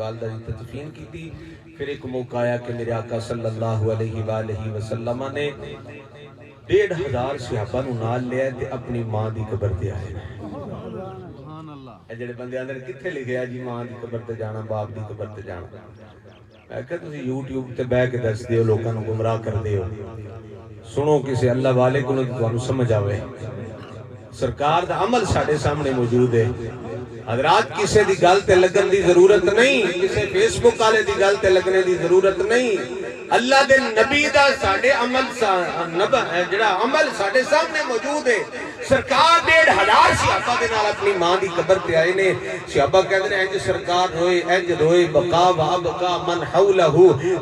والدہ کی تدفین کی تھی. پھر ایک موقع آیا کہ میرے آقا صلی اللہ علیہ وآلہ وسلم نے 1500 صحابہ نو نال لیا تے اپنی ماں دی قبر تے آئے. اے جڑے بندے اندر کتھے لکھیا جی ماں دی قبر تے جانا باپ دی قبر تے جانا. میں کہ تسی یوٹیوب تے بیٹھ کے دس دیو لوکاں نو گمراہ کر دیو. سنو کسی اللہ والے کو تانوں سمجھ آوے. سرکار دا عمل ساڈے سامنے موجود ہے. حضرات کسے دی گل تے لگن دی ضرورت نہیں, کسے فیس بک والے دی گل تے لگنے دی ضرورت نہیں. اللہ دے نبی دا ساڈے عمل جڑا عمل ساڈے سامنے موجود ہے. سرکار 1500 صحابہ دے نال اپنی ماں دی قبر تے آئے نے. صحابہ کہندے نے انج سرکار روئے انج روئے بقا وا بقا من حولہ.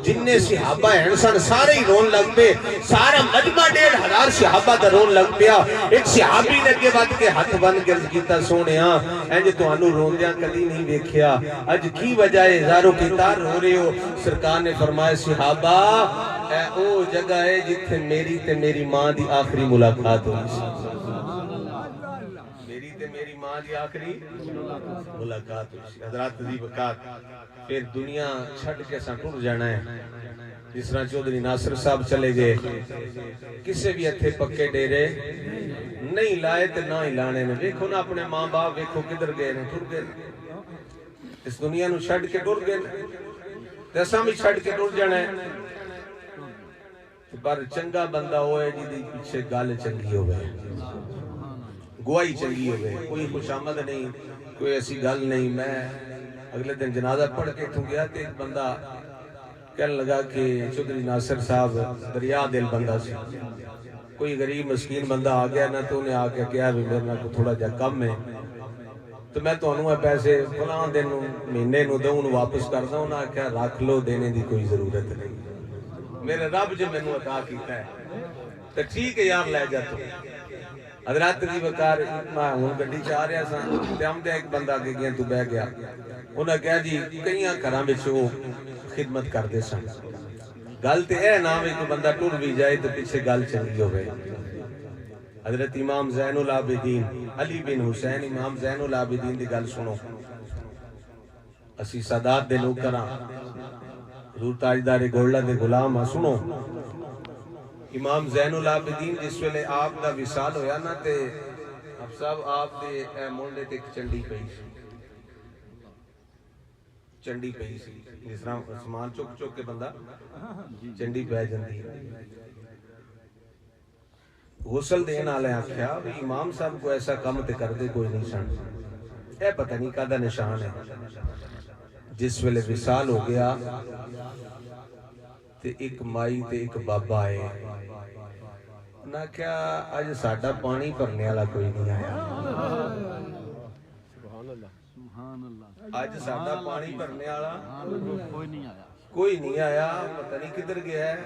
جننے صحابہ ہیں سن سارے ہی رون لگ پے. سارا مجمع 1500 صحابہ دا رون لگ پیا. ایک صحابی نے اگے ود کے ہاتھ بن کے عرض کیتا سونیا انج تانوں روندیاں کدی نہیں ویکھیا, اج کی وجہ ہے زارو کیتا رو رہے ہو؟ سرکار نے فرمایا صحابہ اے او جگہ ہے جتھے میری تے میری ماں دی آخری ملاقات ہوئی سی. میری تے میری ماں دی آخری ملاقات ہوئی سی. حضرات دی وقات پھر دنیا چھڑ کے ساں ٹر جانا ہے. جس طرح چودھری ناصر صاحب چلے گئے, کسے بھی اتھے پکے ڈیرے نہیں لائے تے نہ ہی لانے نے. ویکھو نا اپنے ماں باپ ویکھو کدھر گئے نے, ٹر گئے. اس دنیا نو چھڑ کے ٹر گئے تے اساں بھی چھڑ کے ٹر جانا ہے. پر چنگا بندہ ہوئے جی دی پیچھے گل چنگی ہوئے, گواہی چنگی ہوئے, کوئی خوشامد نہیں, کوئی ایسی گل نہیں. میں اگلے دن جنازہ پڑھ کے اتھوں گیا تے ایک بندہ کہنے لگا کہ چودھری ناصر صاحب دریا دل بندہ سی. کوئی غریب مسکین بندہ آ گیا نا تو انہیں آ کے کہا بھی میرے کو تھوڑا جا کم ہے تو میں تو انہوں پیسے فلاں دن مہینے نو دوں واپس کردا. انہاں کہا رکھ لو, دینے دی کوئی ضرورت نہیں, میرے رب جو میں نے عطا کیتا ہے تو ٹھیک ہے یار لے جا تو. حضرات دی وقار میں ہوں گڈی چاہ رہا سا تے ہم تے ایک بندہ آگے گیا تو بہ گیا. انہاں کہا جی کئیاں گھراں وچ او خدمت کردے سن. گل تے اے نہ وی کوئی بندہ ٹر بھی جائے تو پیچھے گل چنگی ہوئے. حضرت امام زین العابدین علی بن حسین امام زین العابدین دی گل سنو. اسی سادات دے نوکراں حضور تاجدار گولڈا دے غلام ہاں. سنو امام زین العابدین جس ویلے آپ دا وصال ہویا نا تے اب صاحب آپ دے اے مونڈے تے ایک چنڈی پئی سی. چنڈی پئی سی جس طرح سامان چک چک کے بندہ چنڈی پہ جاندی. غسل دین والے آکھیا بھی امام صاحب کو ایسا کم تے کردے کوئی نہیں سن. اے پتہ نہیں کدا نشان ہے. جس ویلے وصال ہو گیا تے ایک مائی تے ایک بابا آئے. انہاں کیا اج ساڈا پانی بھرنے والا کوئی نہیں آیا. اج ساڈا پانی بھرنے والا کوئی نہیں آیا, پتہ نہیں کدھر گیا ہے.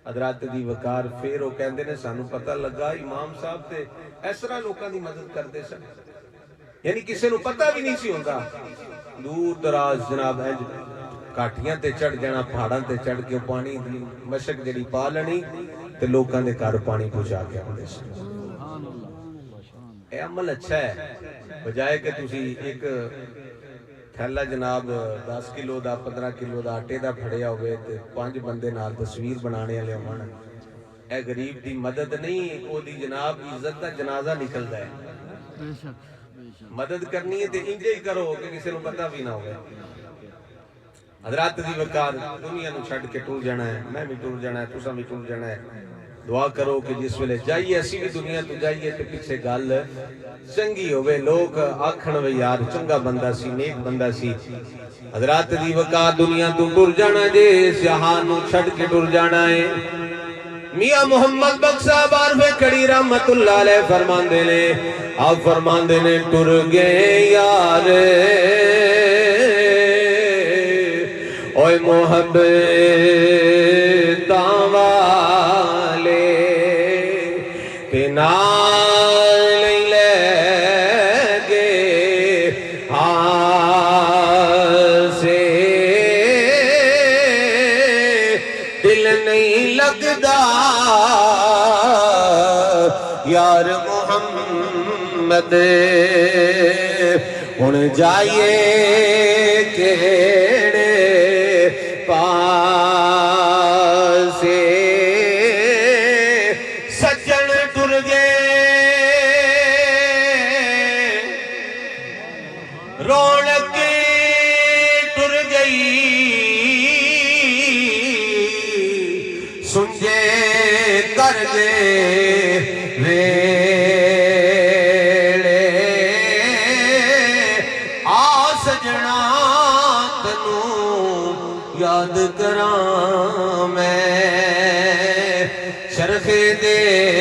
حضرات دی وقار پھر وہ کہندے نے سانو پتہ لگا امام صاحب تے اس طرح لوکاں دی مدد کردے سن, یعنی کسے نو پتہ بھی نہیں سی ہوندا. دور دراز جناب انج کاٹیاں تے چڑھ جانا, پہاڑاں تے چڑھ کے پانی دی مشک جڑی پا لینی تے لوکاں دے گھر پانی پہنچا کے آندے سن. اے عمل اچھا ہے بجائے کہ تسی ایک تھیلا جناب 10 کلو دا 15 کلو دا آٹے دا پھڑیا ہوئے تے 5 بندے نال تصویر بنانے والے ہون. اے غریب دی مدد نہیں, او دی جناب عزت دا جنازہ نکلدا ہے. مدد کرنی ہے تے انجے ہی کرو کہ کسی نو پتہ بھی نہ ہوئے. حضرات دی وقار دنیا نو چھڈ کے ٹر جانا ہے, میں بھی ٹر جانا ہے, تساں بھی ٹر جانا ہے. دعا کرو کہ جس ویلے جائیے اسی بھی دنیا تو جائیے تے پیچھے گل چنگی ہوئے, لوگ آکھن وے یار چنگا بندہ سی, نیک بندہ سی. حضرات دی وقار دنیا تو ٹر جانا جے, جہان نو چھڈ کے ٹر جانا ہے. میاں محمد بخش صاحب عارف کھڑی رحمت اللہ علیہ فرماندے نے, آپ فرماندے نے ٹر گئے یار اوے محبت والے تے نال لے گے سے دل نہیں لگدا یار محمد ہن جائیے کر دے ویڑے آ سجنا تنوں یاد کراں میں چرخے دے